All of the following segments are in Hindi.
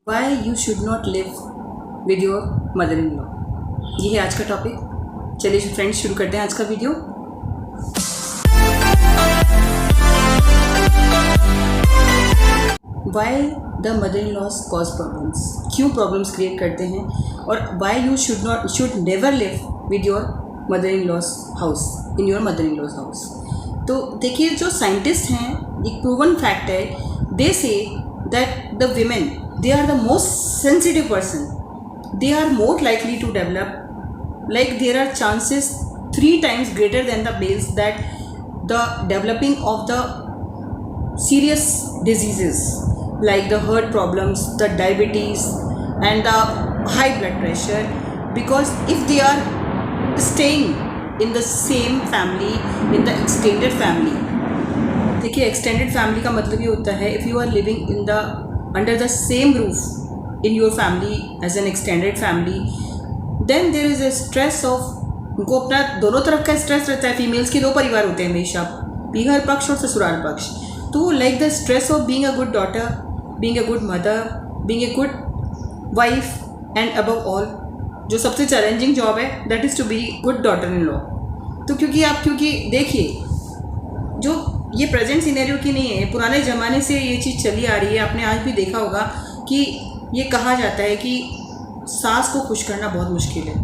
Y you should not live with your mother in law, ये है आज का टॉपिक। चलिए फ्रेंड्स शुरू करते हैं आज का video. Why the mother in laws cause problems, क्यों प्रॉब्लम्स क्रिएट करते हैं, और why you should never live with your mother in law's house, in your mother in law's house. तो देखिए, जो साइंटिस्ट हैं, एक प्रूवन फैक्ट है, they say that the women, they are the most sensitive person, they are more likely to develop, like there are chances 3 times greater than the males that the developing of the serious diseases like the heart problems, the diabetes and the high blood pressure, because if they are staying in the same family, in the extended family। देखिए, extended family का मतलब ये होता है, if you are living in the under the same roof in your family as an extended family, then there is a stress of, उनको अपना दोनों तरफ का स्ट्रेस रहता है। फीमेल्स के 2 परिवार होते हैं हमेशा, पीहर पक्ष और ससुराल पक्ष। तो like the stress of being a good daughter, being a good mother, being a good wife and above all जो सबसे चैलेंजिंग जॉब है, that is to be good daughter in law. तो क्योंकि देखिए, जो ये प्रेजेंट सिनेरियो की नहीं है, पुराने ज़माने से ये चीज़ चली आ रही है। आपने आज भी देखा होगा कि ये कहा जाता है कि सास को खुश करना बहुत मुश्किल है,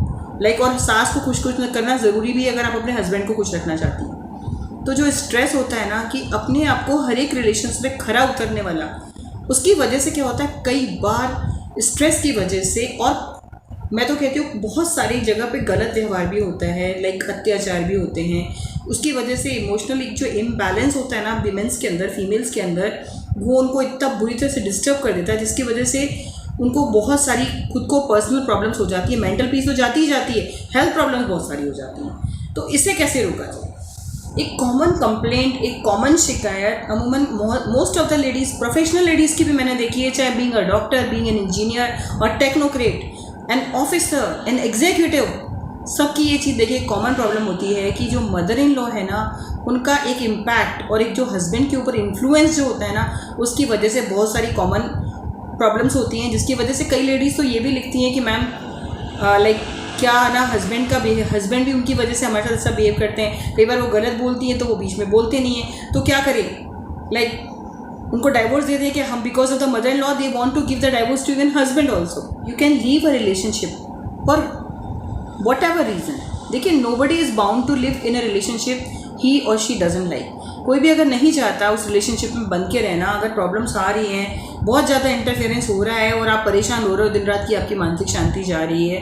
लाइक, और सास को खुश करना ज़रूरी भी है अगर आप अपने हस्बैंड को खुश रखना चाहती हैं। तो जो स्ट्रेस होता है ना, कि अपने आप को हर एक रिलेशन्स में खरा उतरने वाला, उसकी वजह से क्या होता है, कई बार स्ट्रेस की वजह से, और मैं तो कहती हूँ बहुत सारी जगह पे गलत व्यवहार भी होता है, लाइक अत्याचार भी होते हैं। उसकी वजह से इमोशनल एक जो इम्बैलेंस होता है ना विमेंस के अंदर, फीमेल्स के अंदर, वो उनको इतना बुरी तरह से डिस्टर्ब कर देता है, जिसकी वजह से उनको बहुत सारी खुद को पर्सनल प्रॉब्लम्स हो जाती है, मेंटल पीस तो जाती ही जाती है, हेल्थ प्रॉब्लम्स बहुत सारी हो जाती हैं। तो इसे कैसे रोका जाए? एक कॉमन कंप्लेंट, एक कॉमन शिकायत अमूमन most of the ladies, professional ladies की भी मैंने देखी है, चाहे being a doctor, being an engineer or technocrat, an officer, an executive, सबकी ये चीज़ देखिए कॉमन प्रॉब्लम होती है कि जो मदर इन लॉ है ना, उनका एक इम्पैक्ट और एक जो हस्बैंड के ऊपर इन्फ्लुएंस जो होता है ना, उसकी वजह से बहुत सारी कॉमन प्रॉब्लम्स होती हैं। जिसकी वजह से कई लेडीज़ तो ये भी लिखती हैं कि मैम, लाइक, क्या ना हस्बैंड भी उनकी वजह से हमारे साथ ऐसा बिहेव करते हैं। कई बार वो गलत बोलती हैं तो वो बीच में बोलते नहीं हैं, तो क्या करें, लाइक, उनको डाइवोर्स दे दें कि हम, because of the mother in law they want to give the divorce to even husband also. You can leave a relationship for whatever reason. देखिए, nobody is bound to live in a relationship he or she doesn't like. कोई भी अगर नहीं चाहता उस रिलेशनशिप में बन के रहना, अगर प्रॉब्लम्स आ रही हैं, बहुत ज़्यादा इंटरफेरेंस हो रहा है और आप परेशान हो रहे हो, दिन रात की आपकी मानसिक शांति जा रही है,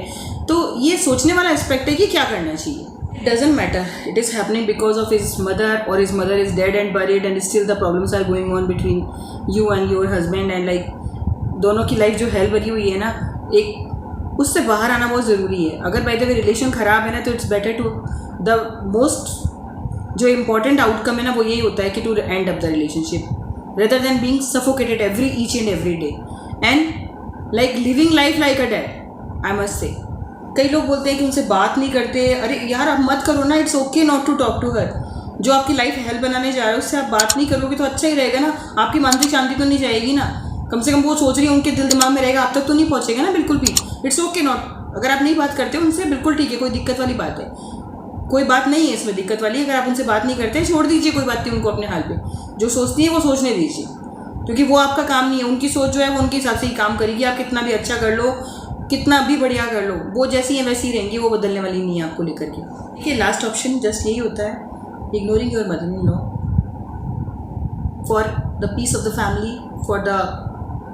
तो ये सोचने वाला एस्पेक्ट है कि क्या करना चाहिए। It doesn't matter, it is happening because of his mother, or his mother is dead and buried and still the problems are going on between you and your husband, and like दोनों की लाइफ जो हेल भरी हुई है ना, एक उससे बाहर आना बहुत ज़रूरी है। अगर बाय द वे रिलेशन ख़राब है ना, तो it's better to, the most जो इम्पॉर्टेंट आउटकम है ना, वो यही होता है कि to end up the relationship rather than being suffocated each and every day and like living life like a dead, I must say. कई लोग बोलते हैं कि उनसे बात नहीं करते। अरे यार, आप मत करो ना, it's okay not to talk to her. जो आपकी लाइफ हेल बनाने जा रहे हो, उससे आप बात नहीं करोगे तो अच्छा ही रहेगा ना, आपकी मानसिक शांति तो नहीं जाएगी ना। कम से कम वो सोच रही है, उनके दिल दिमाग में रहेगा, आप तक तो नहीं पहुँचेगा ना बिल्कुल भी। इट्स ओके नॉट, अगर आप नहीं बात करते हो उनसे, बिल्कुल ठीक है, कोई दिक्कत वाली बात है, कोई बात नहीं है इसमें दिक्कत वाली। अगर आप उनसे बात नहीं करते, छोड़ दीजिए, कोई बात नहीं, उनको अपने हाल पे जो सोचती है वो सोचने दीजिए, क्योंकि वो आपका काम नहीं है। उनकी सोच जो है वो उनके हिसाब से ही काम करेगी। आप कितना भी अच्छा कर लो, कितना भी बढ़िया कर लो, वो जैसी है वैसी रहेंगी, वो बदलने वाली नहीं है आपको लेकर के। देखिए, लास्ट ऑप्शन जस्ट यही होता है, ignoring your mother in law for the peace of the family, for the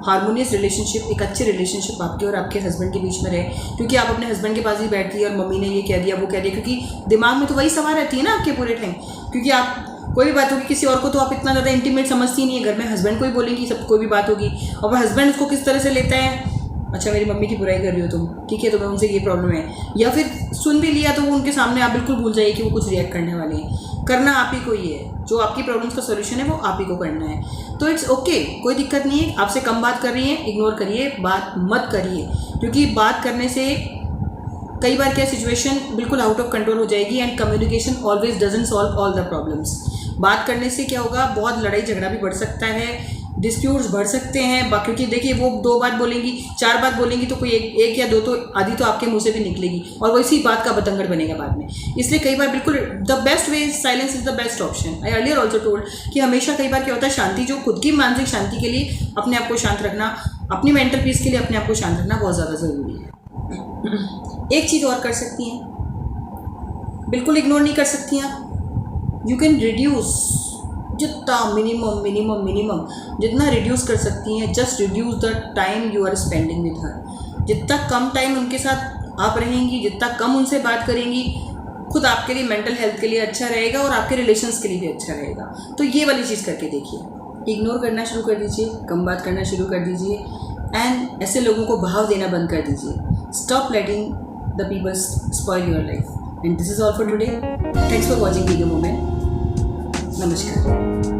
harmonious relationship, एक अच्छे रिलेशनशिप आपके और आपके हस्बैंड के बीच में रहे। क्योंकि आप अपने हस्बैंड के पास ही बैठती है और मम्मी ने ये कह दिया, वो कह दिया, क्योंकि दिमाग में तो वही सवाल रहती है ना आपके पूरे टाइम। क्योंकि आप कोई भी बात होगी किसी और को तो आप इतना ज़्यादा इंटीमेट समझती नहीं है, घर में हस्बैंड को ही बोलेंगी सब, कोई भी बात होगी, और वह हस्बैंड उसको किस तरह से लेता है, अच्छा मेरी मम्मी की बुराई कर रही हो तुम, ठीक है, तो मैं उनसे ये प्रॉब्लम है, या फिर सुन भी लिया तो वो उनके सामने आप बिल्कुल भूल जाइए कि वो कुछ रिएक्ट करने वाले हैं। करना आप ही को ही है, जो आपकी प्रॉब्लम्स का सोल्यूशन है वो आप ही को करना है। तो इट्स ओके, कोई दिक्कत नहीं है। आपसे कम बात कर रही है, इग्नोर करिए, बात मत करिए, क्योंकि बात करने से कई बार क्या सिचुएशन बिल्कुल आउट ऑफ कंट्रोल हो जाएगी। And communication always doesn't solve all the problems. बात करने से क्या होगा, बहुत लड़ाई झगड़ा भी बढ़ सकता है, डिस्प्यूट्स बढ़ सकते हैं, क्योंकि देखिए वो 2 बात बोलेंगी, 4 बात बोलेंगी तो कोई एक या 2 तो आधी तो आपके मुंह से भी निकलेगी और वो इसी बात का बतंगड़ बनेगा बाद में। इसलिए कई बार बिल्कुल the best way silence is the best option. I earlier also told कि हमेशा कई बार क्या होता है, शांति जो खुद की मानसिक शांति के लिए अपने आप को शांत रखना, अपनी मेंटल पीस के लिए अपने आप को शांत रखना बहुत ज़्यादा ज़रूरी है। एक चीज़ और कर सकती हैं, बिल्कुल इग्नोर नहीं कर सकती आप। यू कैन रिड्यूस जितना मिनिमम जितना रिड्यूस कर सकती हैं, just reduce the time you are spending with her. जितना कम टाइम उनके साथ आप रहेंगी, जितना कम उनसे बात करेंगी, खुद आपके लिए मेंटल हेल्थ के लिए अच्छा रहेगा और आपके रिलेशंस के लिए भी अच्छा रहेगा। तो ये वाली चीज़ करके देखिए, इग्नोर करना शुरू कर दीजिए, कम बात करना शुरू कर दीजिए एंड ऐसे लोगों को भाव देना बंद कर दीजिए। Stop letting the people spoil your life. And this is all for today. Thanks for watching video moment. नमस्कार।